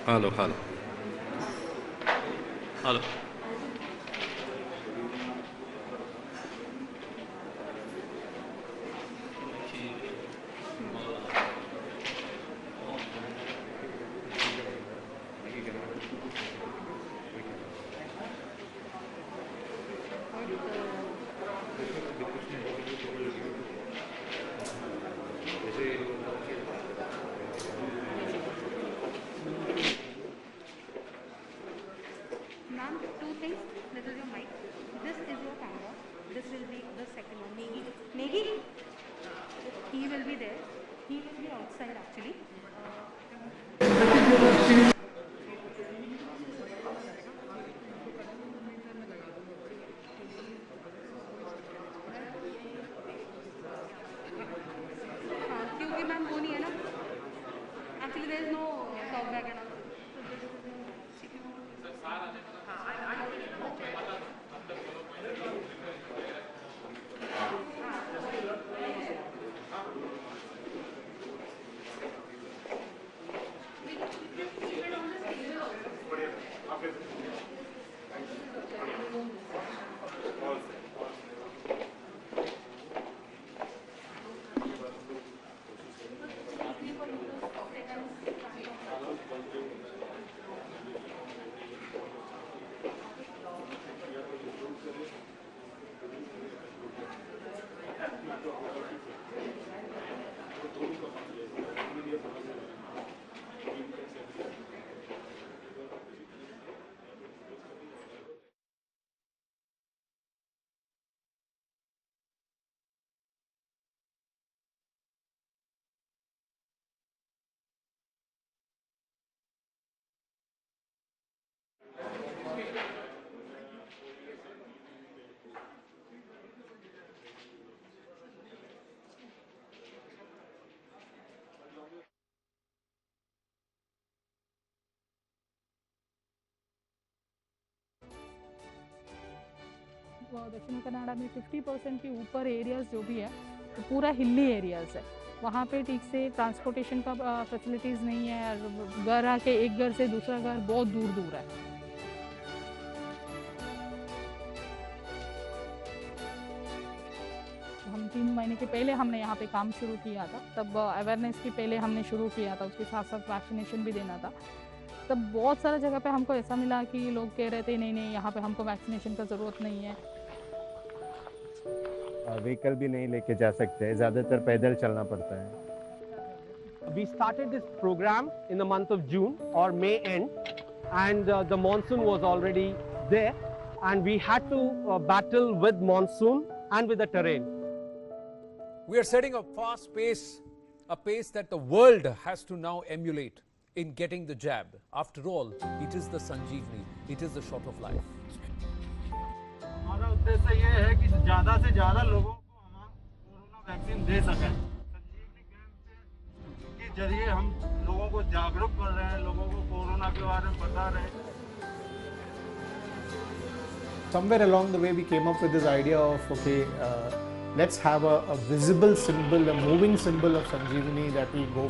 Hello hello hello Ma'am, two things. This is your mic. This is your camera. This will be the second one. Negi. Negi? He will be there. He will be outside actually. क्योंकि ma'am वो नहीं है ना. Actually there is no talk back and all. दक्षिण Canada में 50% के ऊपर areas जो भी है तो पूरा हिली एरियाज़ है. वहाँ पे ठीक से ट्रांसपोर्टेशन का फैसिलिटीज़ नहीं है. घर आके एक घर से दूसरा घर बहुत दूर दूर है. 3 महीने के पहले हमने यहाँ पे काम शुरू किया था, तब अवेयरनेस की पहले हमने शुरू किया था, उसके साथ साथ वैक्सीनेशन भी देना था। तब बहुत सारा जगह पे हमको ऐसा मिला कि लोग कह रहे थे नहीं नहीं यहाँ पे हमको वैक्सीनेशन का ज़रूरत नहीं है। व्हीकल भी नहीं लेके जा सकते, ज़्यादातर पैदल चलना पड़ता है। We started this program in the month of June or May end, and the monsoon was already there, and we had to battle with monsoon and with the terrain. We are setting a fast pace, a pace that the world has to now emulate in getting the jab. After all, it is the Sanjeevani, it is the shot of life. हमारा उद्देश्य ये है कि ज़्यादा से ज़्यादा लोगों को हम कोरोना वैक्सीन दे सकें। संजीवनी कैंप के जरिए हम लोगों को जागरूक कर रहे हैं, लोगों को कोरोना के बारे में बता रहे हैं। Somewhere along the way we came up with this idea of let's have a visible symbol, a moving symbol of Sanjeevani that will go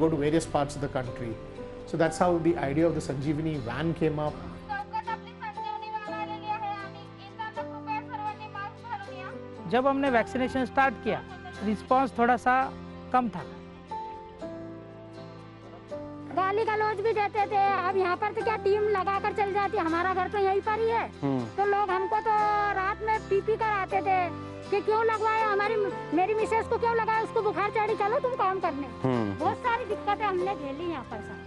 to various parts of the country. So that's how the idea of the Sanjeevani van came up. जब हमने vaccination start किया, response थोड़ा सा कम था। गाली गलौज भी देते थे। अब यहाँ पर तो क्या टीम लगा कर चल जाती, हमारा घर तो यहीं पर ही है, तो लोग हमको तो रात में पी कर आते थे कि क्यों लगवाया, मेरी मिसेस को क्यों लगाया, उसको बुखार चढ़ी, चलो तुम काम करने। बहुत सारी दिक्कतें हमने झेली यहाँ पर सर,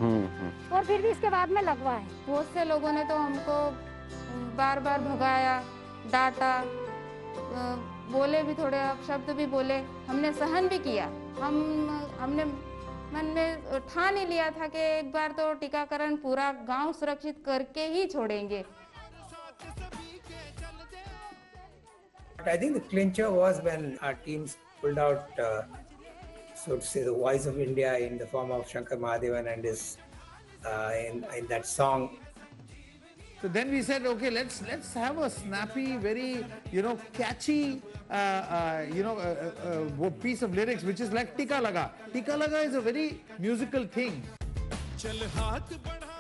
और फिर भी इसके बाद में लगवाए। बहुत से लोगों ने तो हमको बार बार भगाया, डांटा, बोले भी, थोड़े अपशब्द भी बोले, हमने सहन भी किया। हमने मन में ठान ही लिया था कि एक बार तो टीकाकरण पूरा गांव सुरक्षित करके ही छोड़ेंगे। I think the clincher was when our teams pulled out, so to say, the voice of India in the form of Shankar Mahadevan and his in that song. So then we said, okay, let's have a snappy, very catchy, piece of lyrics which is like Tika Laga. Tika Laga is a very musical thing.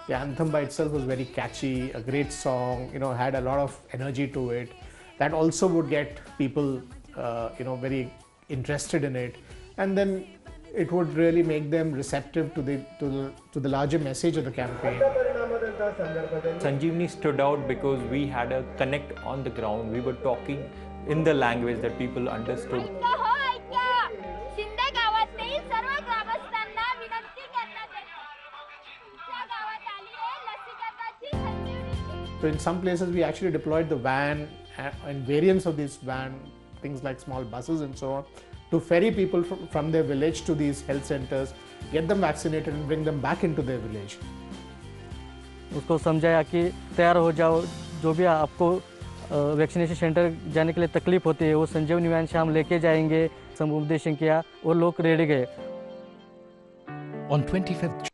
The anthem by itself was very catchy, a great song, had a lot of energy to it. That also would get people, very interested in it, and then it would really make them receptive to the larger message of the campaign. Sanjeevani stood out because we had a connect on the ground. We were talking in the language that people understood. So in some places we actually deployed the van and variants of this van, things like small buses and so on, to ferry people from their village to these health centers, get them vaccinated and bring them back into their village. उसको समझाया कि तैयार हो जाओ, जो भी आपको vaccination centre जाने के लिए तकलीफ होती है वो संजीवनी वैन से हम लेके जाएंगे, समुपदेशन किया और लोग रेडी गए। On 25th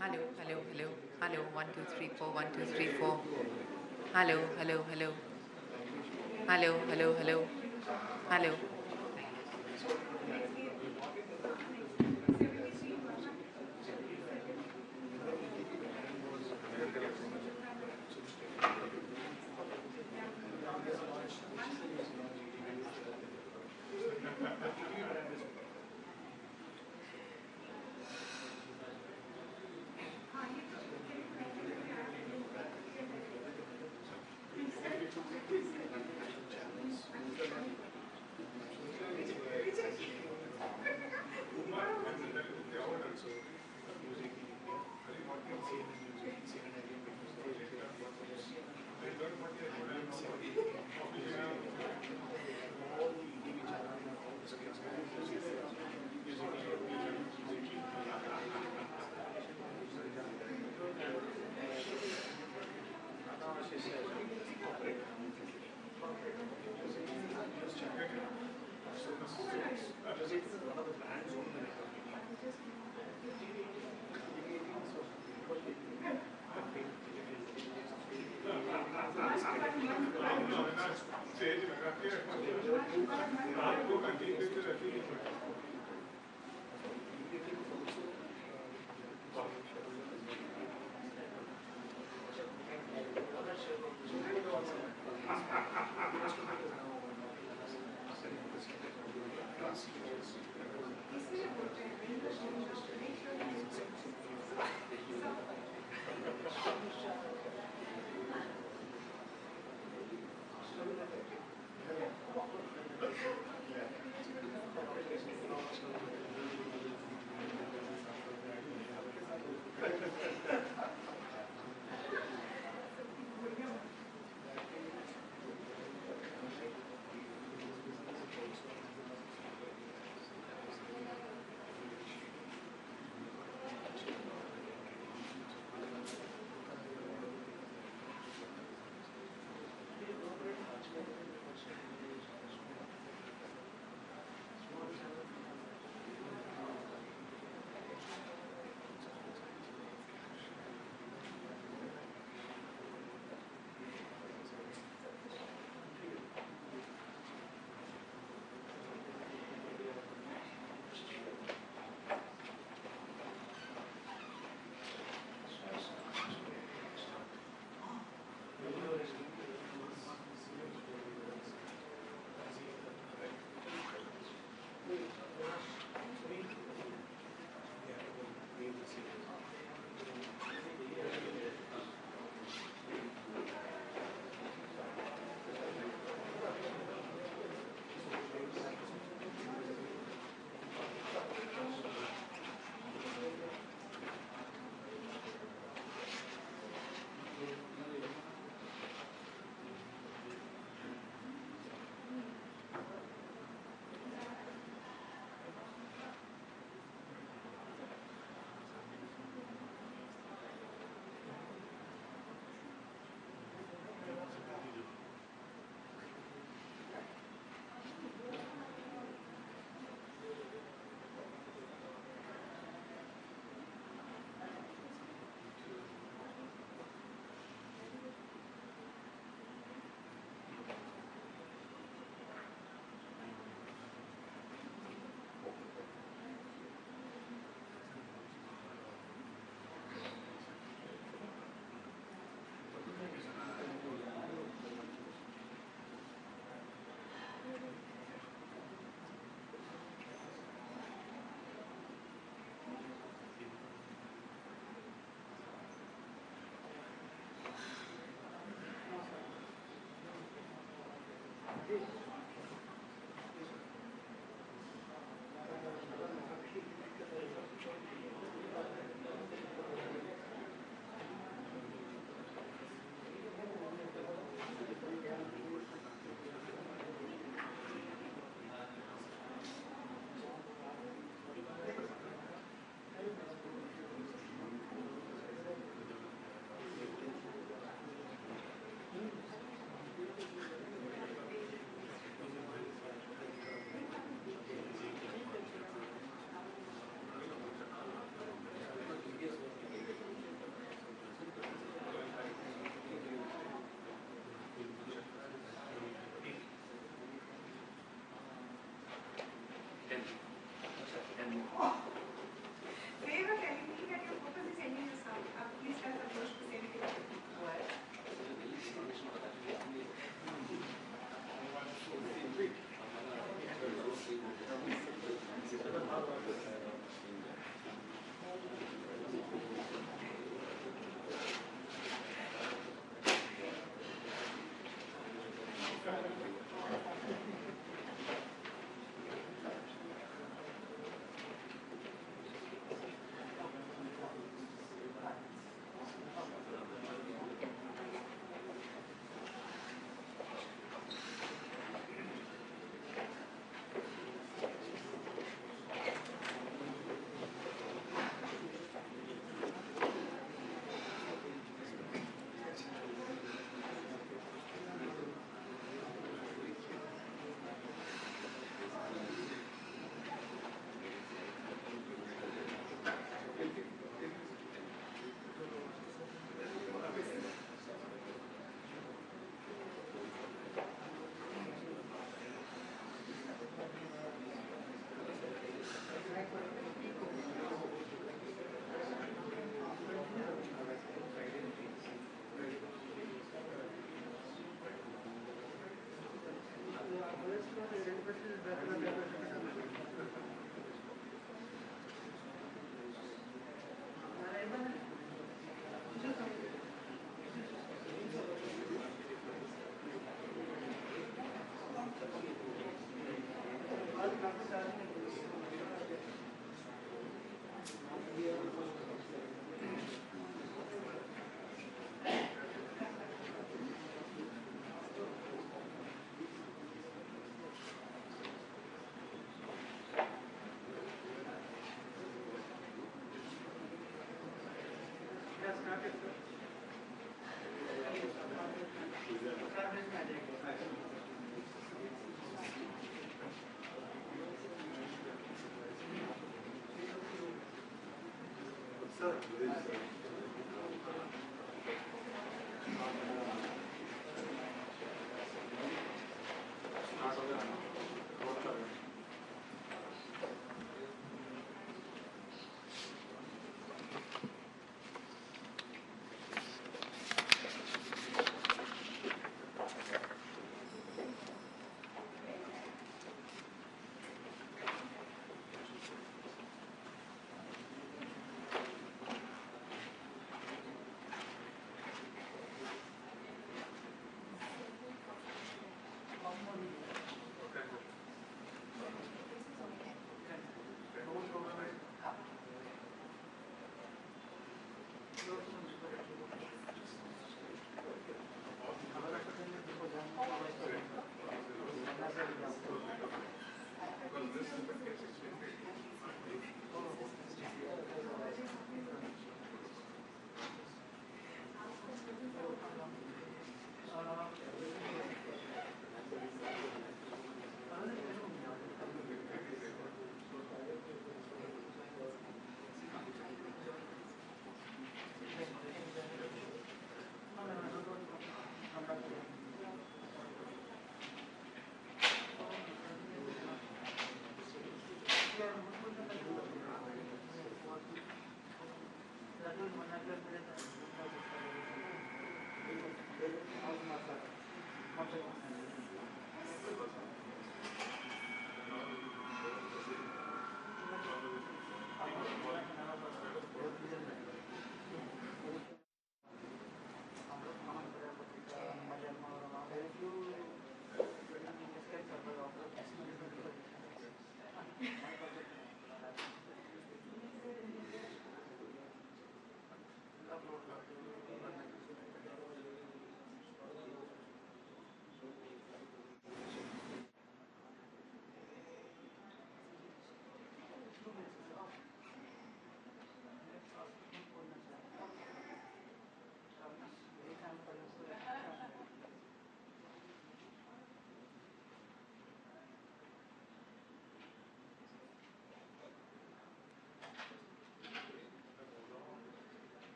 Hello, hello, hello, hello. 1, 2, 3, 4. 1, 2, 3, 4. Hello, hello, hello. Hello, hello, hello. Hello.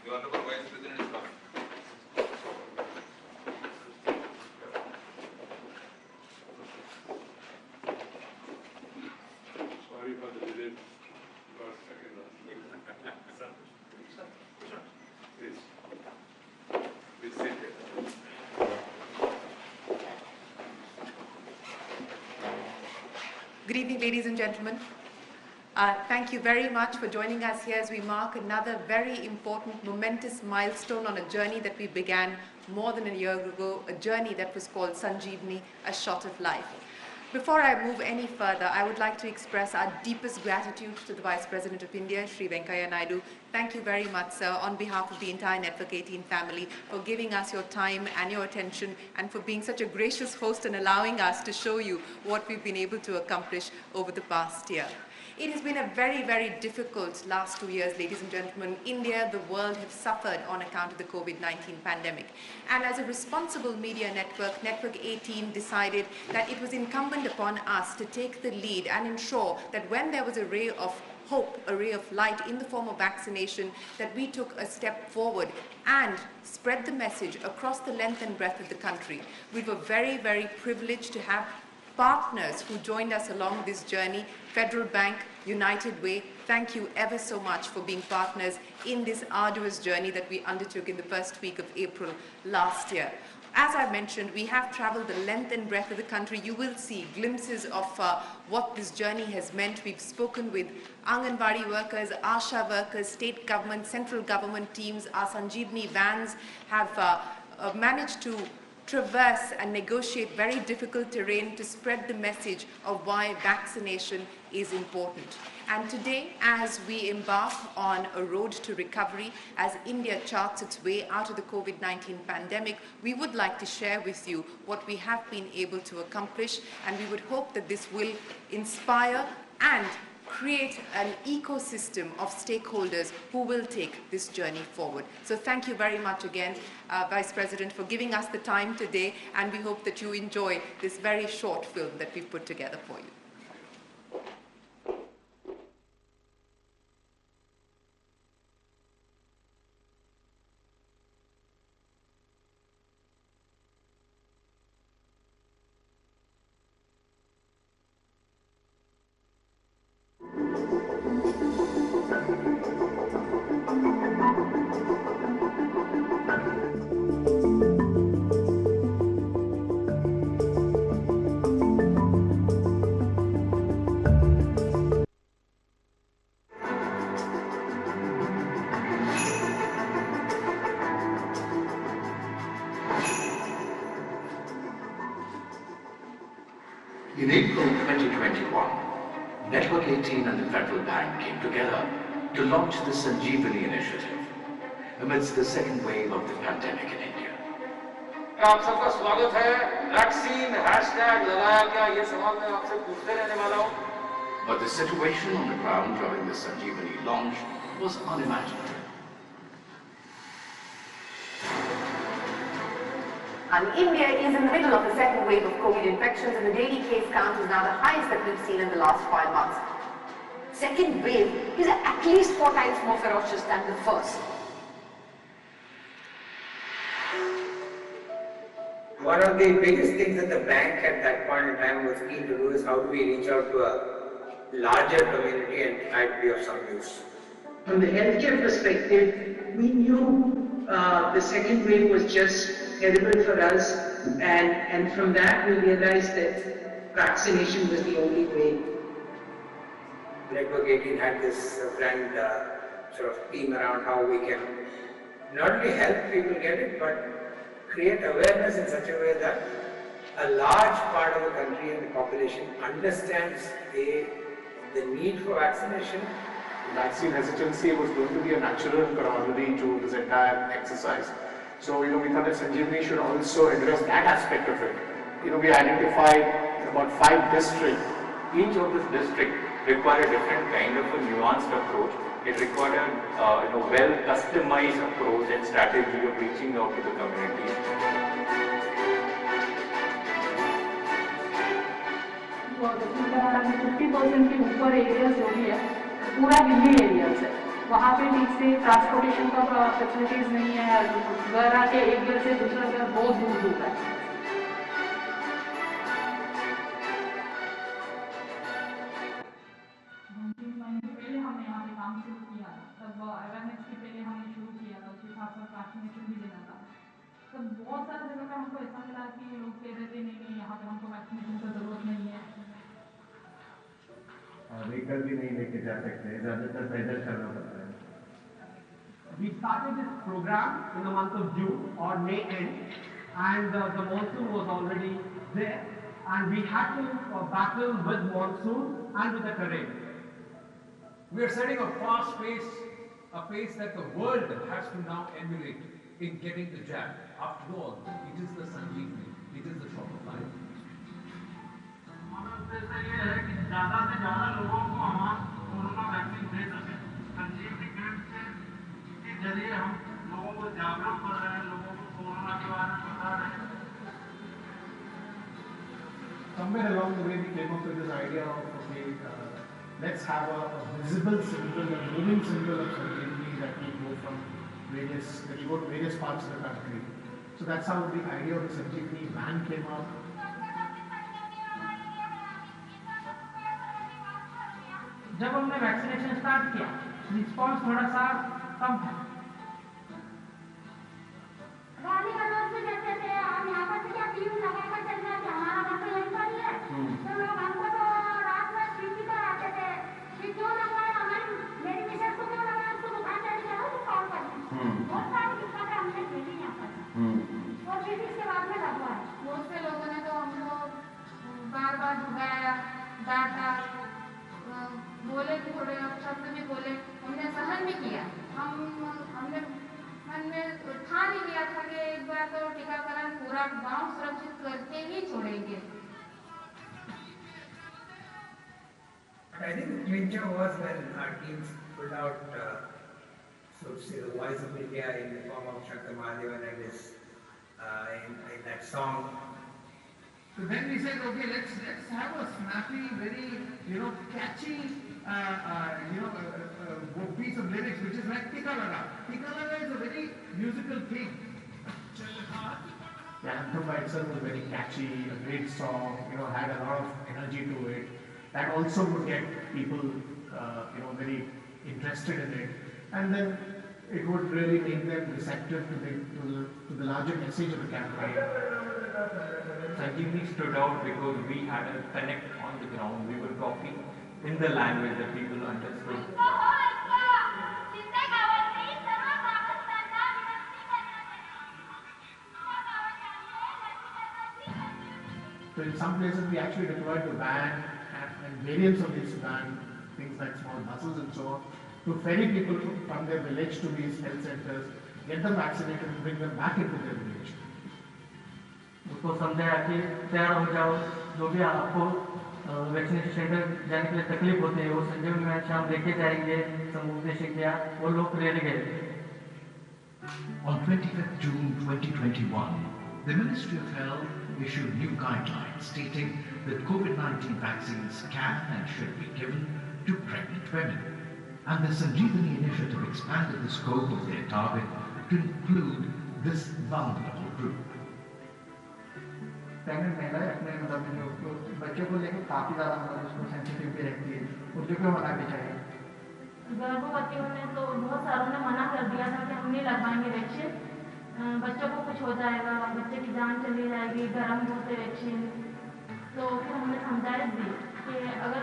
The Honorable Vice President is coming. Sorry for the delay. Got second Please. Please sit here. Good evening, ladies and gentlemen. Thank you very much for joining us here as we mark another very important, momentous milestone on a journey that we began more than a year ago, a journey that was called Sanjeevani, a shot of life. Before I move any further, I would like to express our deepest gratitude to the Vice President of India, Shri Venkaiah Naidu. Thank you very much, sir, on behalf of the entire Network 18 family, for giving us your time and your attention, and for being such a gracious host and allowing us to show you what we've been able to accomplish over the past year. It has been a very, very difficult last 2 years, ladies and gentlemen. India, the world have suffered on account of the COVID-19 pandemic. And as a responsible media network, Network 18 decided that it was incumbent upon us to take the lead and ensure that when there was a ray of hope, a ray of light in the form of vaccination, that we took a step forward and spread the message across the length and breadth of the country. We were very, very privileged to have partners who joined us along this journey. Federal Bank, United Way, thank you ever so much for being partners in this arduous journey that we undertook in the first week of April last year. As I mentioned, we have traveled the length and breadth of the country. You will see glimpses of what this journey has meant. We've spoken with Anganwadi workers, ASHA workers, state government, central government teams. Our Sanjeevani vans have managed to traverse and negotiate very difficult terrain to spread the message of why vaccination is important. And today, as we embark on a road to recovery, as India charts its way out of the COVID-19 pandemic, we would like to share with you what we have been able to accomplish, and we would hope that this will inspire and create an ecosystem of stakeholders who will take this journey forward. So thank you very much again, Vice President, for giving us the time today, and we hope that you enjoy this very short film that we've put together for you. In April 2021, Network 18 and the Federal Bank came together to launch the Sanjeevani initiative amidst the second wave of the pandemic in India. आप सबका स्वागत है। Vaccine hashtag लगाया गया, ये सवाल मैं आपसे पूछते रहने वाला हूँ। But the situation on the ground during the Sanjeevani launch was unimaginable. And India is in the middle of the second wave of COVID infections, and the daily case count is now the highest that we've seen in the last 5 months. Second wave is at least 4 times more ferocious than the first. One of the biggest things that the bank at that point in time was keen to do is how do we reach out to a larger community and try to be of some use. From the healthcare perspective, we knew the second wave was just terrible for us And from that we realized that vaccination was the only way. Network 18 had this grand sort of theme around how we can not only help people get it, but create awareness in such a way that a large part of the country and the population understands the need for vaccination. Vaccine hesitancy was going to be a natural corollary to this entire exercise. So, we thought that Sanjeevani should also address that aspect of it. We identified about 5 districts. Each of this district required a different kind of a nuanced approach. It required a well customized approach and strategy of reaching out to the community. दक्षिण में 50% के ऊपर areas जो भी है पूरा hilly areas है, वहाँ पे ठीक से ट्रांसपोर्टेशन का फैसिलिटीज नहीं है, घर आके एक घर से दूसरा घर बहुत दूर दूर है। पहले हमने यहाँ पे काम शुरू किया, तब अवेयरनेस के पहले हमने शुरू किया था, उसके साथ साथ वैक्सीनेशन भी देना था। तब बहुत सारी जगह पे हमको ऐसा मिला कि लोग कह रहे थे नहीं यहाँ पे हमको वैक्सीनेशन की जरूरत नहीं है, व्हीकल भी नहीं लेके जा सकते, ज़्यादातर पैदल चलना पड़ता है। We started this program in the month of June or May end, and the monsoon was already there, and we had to battle with monsoon and with the terrain. We are setting a fast pace, a pace that the world has to now emulate in getting the jab. After all, it is the Sanjeevani, it is the shop of life. हमारा उद्देश्य ये है कि ज़्यादा से ज़्यादा लोगों को हम कोरोना वैक्सीन दे सकें। संजीवनी कैंप के जरिए हम लोगों को जागरूक कर रहे हैं, लोगों को कोरोना के बारे में बता रहे हैं। Somewhere along the way we came up with this idea of, okay, let's have a visible symbol, a moving symbol of Sanjeevani that will go to various parts of the country. So that's how the idea of the Sanjeevani van came up. जब हमने vaccination start किया, response थोड़ा सा कम था। गाली गलौज भी देते थे, हम यहाँ पर क्या टीम लगाकर चल रहे थे, हमारा घर तो यहीं पर ही है, तो लोग हमको तो रात में पीपी कराते थे कि क्यों लगवाया, मेरी मिसेज को क्यों लगाया, उसको बुखार चढ़ गया हो तो कॉल कर बहुत सारी दिक्कतें हमने झेली यहाँ पर, और फिर इसके बाद में लगवाया। बहुत से लोगों ने तो हमको बार बार भगाया, डांटा, बोले भी थोड़े शब्द भी बोले, हमने सहन भी किया। हमने मन में ठान ही लिया था कि एक बार तो टीकाकरण पूरा गांव सुरक्षित करके ही छोड़ेंगे। I think the clincher was when our teams pulled out, so to say, the voice of India in the form of Shri and his in that song. So then we said, okay, let's have a snappy, very catchy, piece of lyrics, which is like Tika Laga. Tika Laga is a very musical thing. The anthem by itself was very catchy, a great song, had a lot of energy to it. That also would get people, very interested in it. And then it would really make them receptive to the larger message of the campaign. Sanjeevani stood out because we had a connect on the ground. We were talking in the language that people understood. So in some places we actually deployed the van and variants of this van, things like small buses and so on, to ferry people from their village to these health centers, get them vaccinated and bring them back into their village. उसको समझाया कि तैयार हो जाओ, जो भी आपको vaccination centre जाने के लिए तकलीफ होती है वो संजीवनी वैन से हम लेके जाएंगे, समुपदेशन किया, वो लोग रेडी गए। On 25th June 2021, the Ministry of Health issued new guidelines stating that COVID-19 vaccines can and should be given to pregnant women. And the Sanjeevani initiative expanded the scope of their target to include this vulnerable group. Pregnant महिलाएं अपने बच्चों को लेकर काफ़ी ज़्यादा उसको sensitive भी रहती है, उनको क्यों मना भी चाहिए। गर्भवतियों ने तो बहुत सारों ने मना कर दिया था कि हम नहीं लगवाएंगे वैक्सीन, बच्चों को कुछ हो जाएगा, बच्चे की जान चली जाएगी, गर्म होते वैक्सीन। तो फिर हमने समझाया भी कि अगर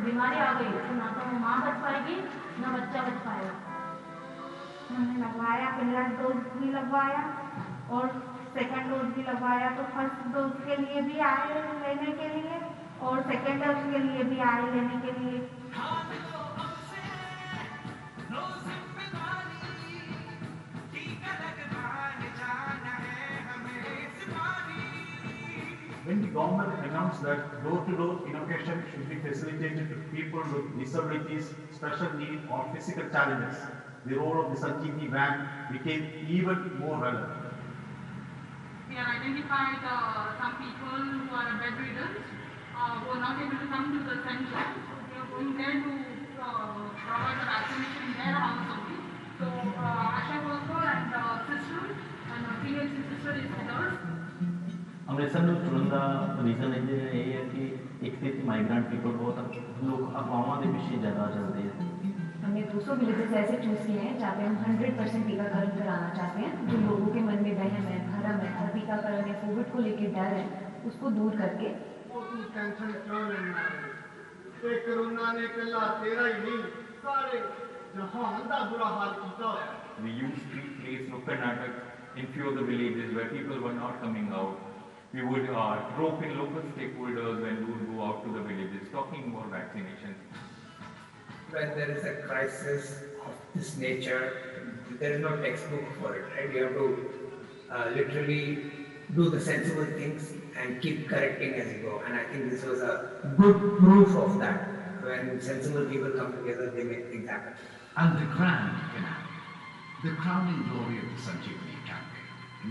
बीमारी आ गई तो ना तो माँ बच पाएगी ना बच्चा बच पाएगा। हमने लगवाया, पहला डोज भी लगवाया और सेकंड डोज भी लगवाया। तो फर्स्ट डोज के लिए भी आए लेने के लिए और सेकंड डोज के लिए भी आए लेने के लिए। When the government announced that door-to-door innovation should be facilitated to people with disabilities, special needs or physical challenges, the role of the Sanjeevani van became even more relevant. We have identified some people who are bedridden, who are not able to come to the center. So we are going there to provide the vaccination in their house only. So Asha worker and sister and female sister is with us. Amritsar में चुनने का reason ये है कि एक थी migrant people बहुत लोग अफवाहों के पीछे ज़्यादा चलते हैं। हमने 200 विलेजेस ऐसे चूज किए हैं जहाँ पे हम 100% टीकाकरण कराना चाहते हैं। जो लोगों के मन में वहम है, भरम है और टीकाकरण है, कोविड को लेकर डर है, उसको दूर करके कोरोना ने कल्ला तेरा ही नहीं सारे जहान दा बुरा हाल किया। We used street plays, nukkad natak in few of the villages where people were not coming out. We would rope in local stakeholders when we would go out to the villages talking about vaccinations. When there is a crisis of this nature, there is no textbook for it, right? You have to literally do the sensible things and keep correcting as you go. And I think this was a good proof of that. When sensible people come together, they make things happen. And the grand finale, the crowning glory of the Sanjeevani campaign.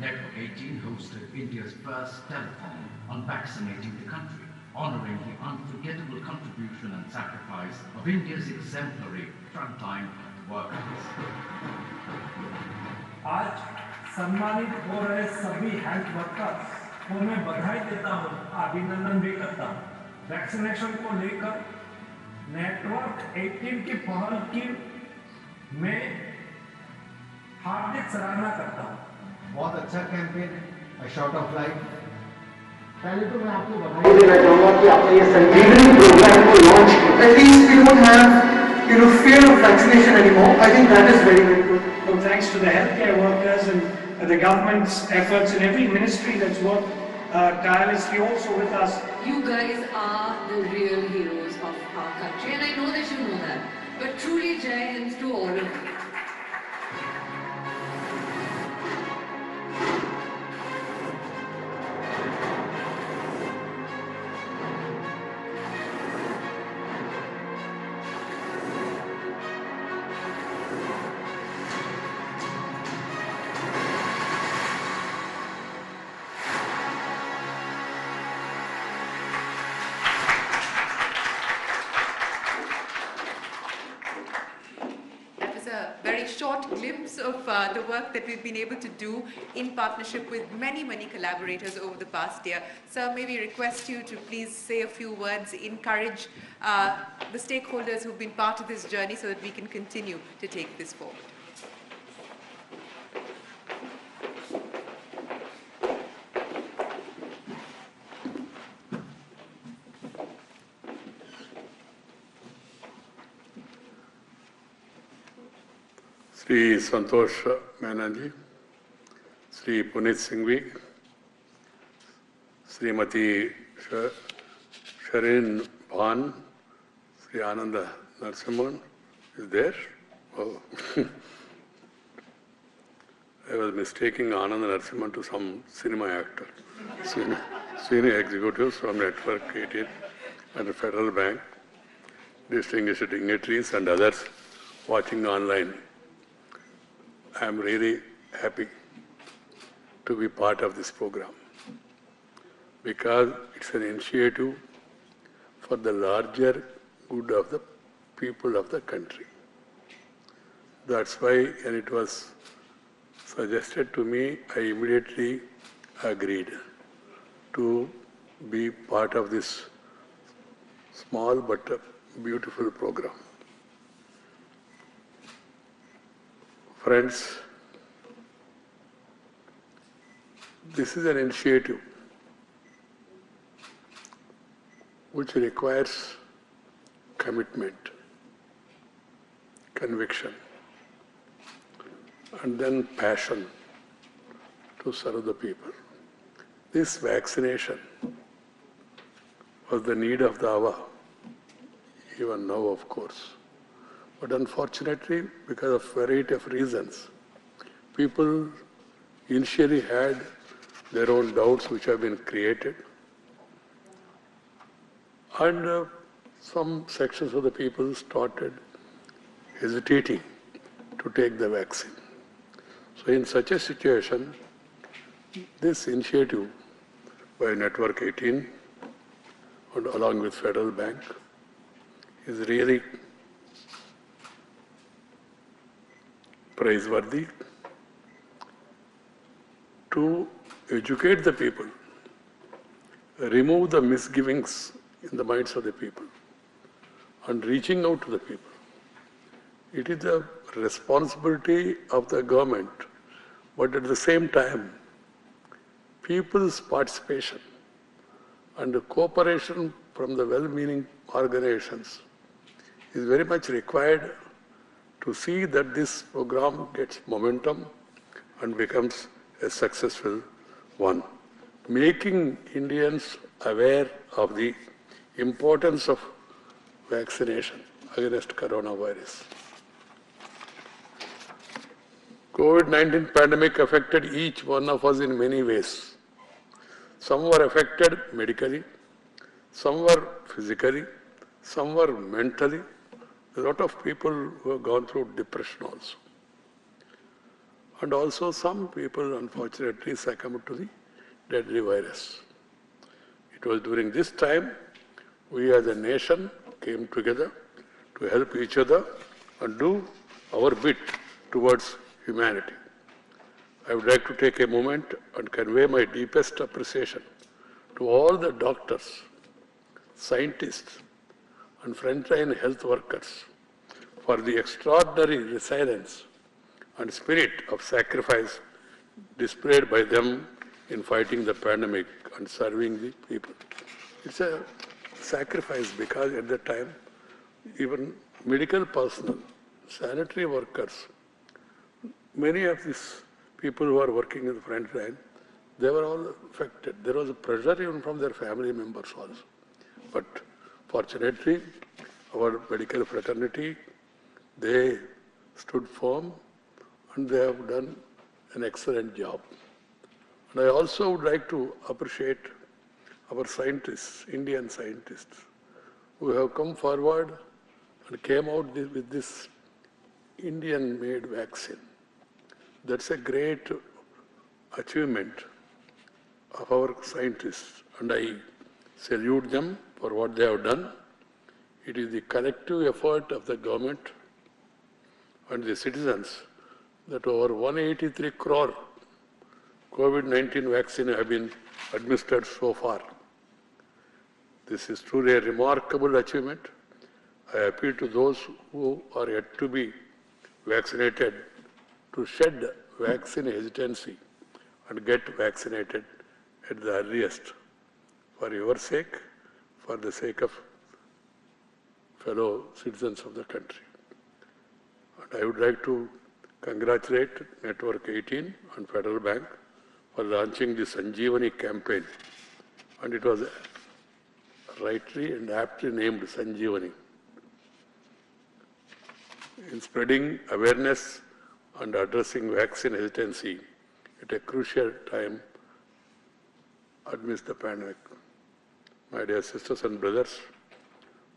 Network 18 hosted India's first telethon on vaccinating the country, honoring the unforgettable contribution and sacrifice of India's exemplary frontline workers. आज सम्मानित हो रहे सभी health workers को मैं बधाई देता हूं, अभिनंदन भी करता हूं। वैक्सीनेशन को लेकर नेटवर्क 18 की पहल की मैं हार्दिक सराहना करता हूं। बहुत अच्छा कैंपेन है, अ शॉट ऑफ लाइफ। पहले तो मैं आपको बधाई देना चाहूंगा कि आपने ये संजीवनी प्रोग्राम को लॉन्च किया। At least we don't have, fear of vaccination anymore. I think that is very, very good. So thanks to the healthcare workers and the government's efforts and every ministry that's worked tirelessly also with us. You guys are the real heroes of our country, and I know that you know that. But truly, Jai Hind to all of you. Short glimpse of the work that we've been able to do in partnership with many, many collaborators over the past year. Sir, may we request you to please say a few words, encourage the stakeholders who've been part of this journey so that we can continue to take this forward. Shri Santosh Menon, Shri Punit Singhvi, Srimati Sharin Bhan, Shri Ananda Narsimhan is there. Oh. I was mistaking Ananda Narsimhan to some cinema actor. Senior executives from Network 18 and the Federal Bank, distinguished dignitaries and others watching online. I am really happy to be part of this program because it's an initiative for the larger good of the people of the country. That's why when it was suggested to me, I immediately agreed to be part of this small but beautiful program. Friends, This is an initiative which requires commitment, conviction, and then passion to serve the people. This vaccination was the need of the hour, even now, of course. But unfortunately, because of variety of reasons, people initially had their own doubts which have been created. And some sections of the people started hesitating to take the vaccine. So in such a situation, this initiative by Network 18 and along with Federal Bank is really praiseworthy to educate the people, remove the misgivings in the minds of the people, and reaching out to the people. It is the responsibility of the government, but at the same time, people's participation and the cooperation from the well-meaning organizations is very much required to see that this program gets momentum and becomes a successful one, making Indians aware of the importance of vaccination against coronavirus. COVID-19 pandemic affected each one of us in many ways. Some were affected medically, some were physically, some were mentally. A lot of people who have gone through depression also. And also some people unfortunately succumbed to the deadly virus. It was during this time we as a nation came together to help each other and do our bit towards humanity. I would like to take a moment and convey my deepest appreciation to all the doctors, scientists, and frontline health workers for the extraordinary resilience and spirit of sacrifice displayed by them in fighting the pandemic and serving the people. It's a sacrifice because at that time, even medical personnel, sanitary workers, many of these people who are working in the front line, they were all affected. There was a pressure even from their family members also. But fortunately, our medical fraternity, they stood firm and they have done an excellent job. And I also would like to appreciate our scientists, Indian scientists, who have come forward and came out with this Indian-made vaccine. That's a great achievement of our scientists, and I salute them for what they have done. It is the collective effort of the government and the citizens that over 183 crore COVID-19 vaccine have been administered so far. This is truly a remarkable achievement. I appeal to those who are yet to be vaccinated to shed vaccine hesitancy and get vaccinated at the earliest, for your sake, for the sake of fellow citizens of the country. And I would like to congratulate Network 18 and Federal Bank for launching the Sanjeevani campaign. And it was rightly and aptly named Sanjeevani. In spreading awareness and addressing vaccine hesitancy at a crucial time amidst the pandemic. My dear sisters and brothers,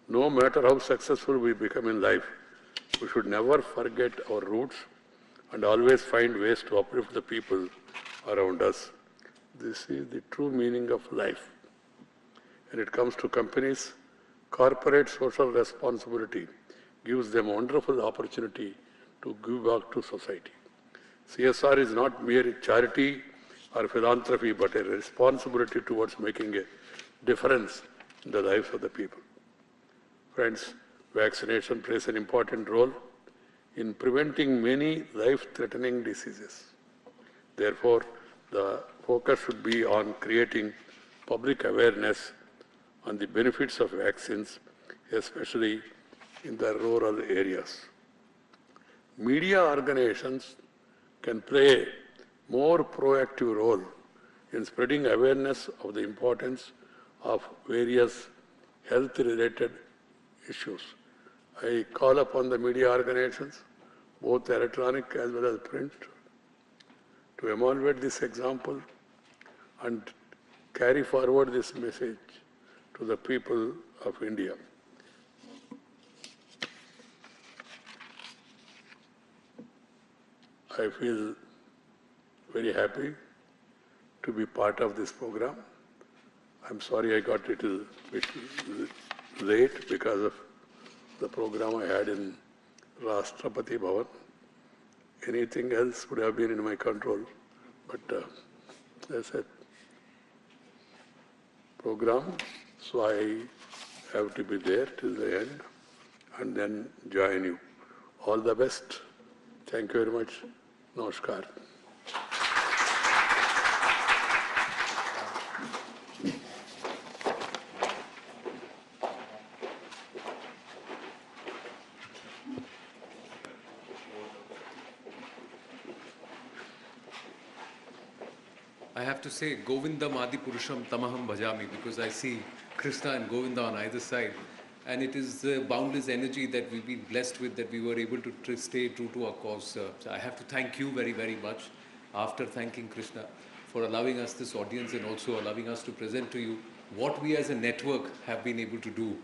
no matter how successful we become in life, we should never forget our roots and always find ways to uplift the people around us. This is the true meaning of life. When it comes to companies, corporate social responsibility gives them a wonderful opportunity to give back to society. CSR is not mere charity or philanthropy, but a responsibility towards making a difference in the lives of the people. Friends, vaccination plays an important role in preventing many life-threatening diseases. Therefore, the focus should be on creating public awareness on the benefits of vaccines, especially in the rural areas. Media organizations can play more proactive role in spreading awareness of the importance of various health-related issues. I call upon the media organizations, both electronic as well as print, to emulate this example and carry forward this message to the people of India. I feel very happy to be part of this program. I'm sorry I got a little bit late because of the program I had in Rashtrapati Bhavan. Anything else would have been in my control, but as I said, program, so I have to be there till the end and then join you. All the best. Thank you very much. Namaskar. I have to say, Govindam Adi Purusham Tamaham Bhajami, because I see Krishna and Govinda on either side. And it is the boundless energy that we've been blessed with, that we were able to stay true to our cause. So I have to thank you very, very much, after thanking Krishna, for allowing us this audience and also allowing us to present to you what we as a network have been able to do.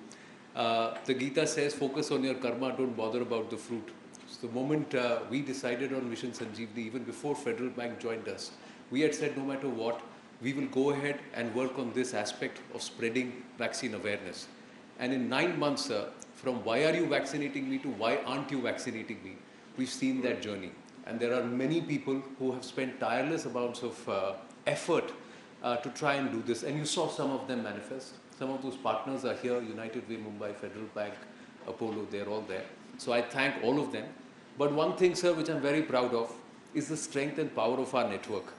The Gita says, focus on your karma, don't bother about the fruit. So the moment we decided on Mission Sanjeevani, even before Federal Bank joined us, we had said no matter what, we will go ahead and work on this aspect of spreading vaccine awareness. And in 9 months, from why are you vaccinating me to why aren't you vaccinating me, we've seen that journey. And there are many people who have spent tireless amounts of effort to try and do this. And you saw some of them manifest. Some of those partners are here, United Way Mumbai, Federal Bank, Apollo, they're all there. So I thank all of them. But one thing, sir, which I'm very proud of, is the strength and power of our network.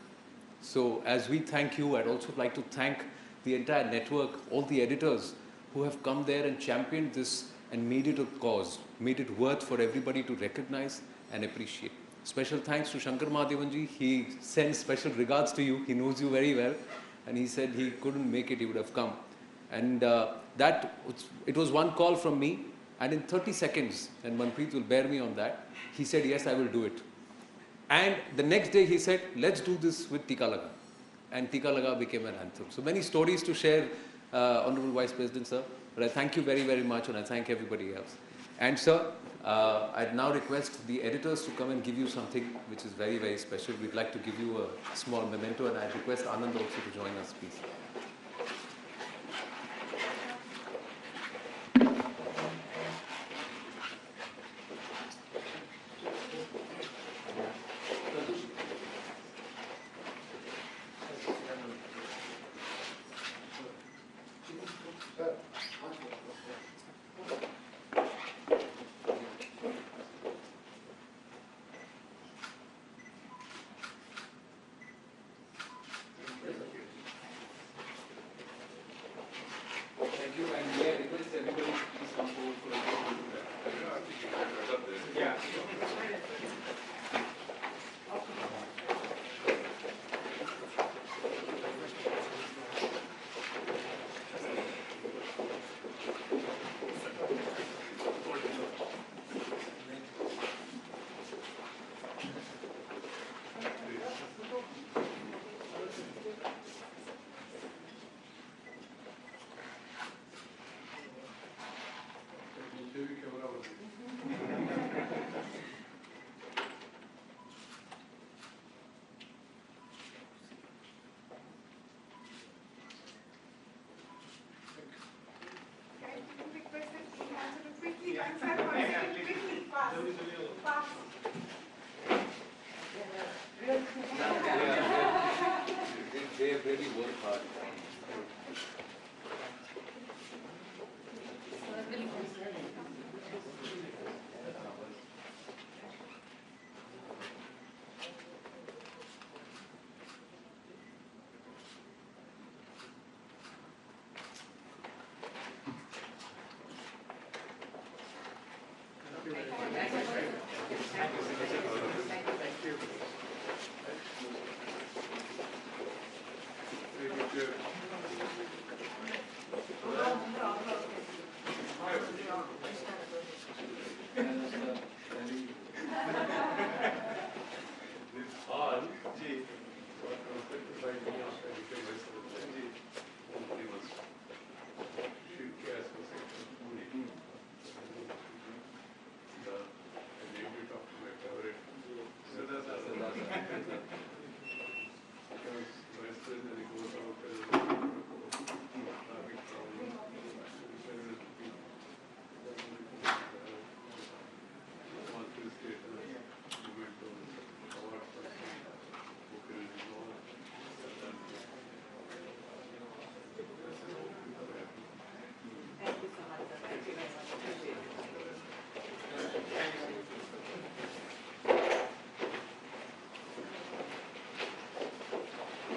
So as we thank you, I'd also like to thank the entire network, all the editors who have come there and championed this and made it a cause, made it worth for everybody to recognize and appreciate. Special thanks to Shankar Mahadevanji. He sends special regards to you. He knows you very well. And he said he couldn't make it, he would have come. And it was one call from me. And in 30 seconds, and Manpreet will bear me on that, he said, yes, I will do it. And the next day he said, let's do this with Tika Laga. And Tika Laga became an anthem. So many stories to share, Honorable Vice President, sir. But I thank you very, very much, and I thank everybody else. And sir, I'd now request the editors to come and give you something which is very, very special. We'd like to give you a small memento, and I'd request Anand also to join us, please.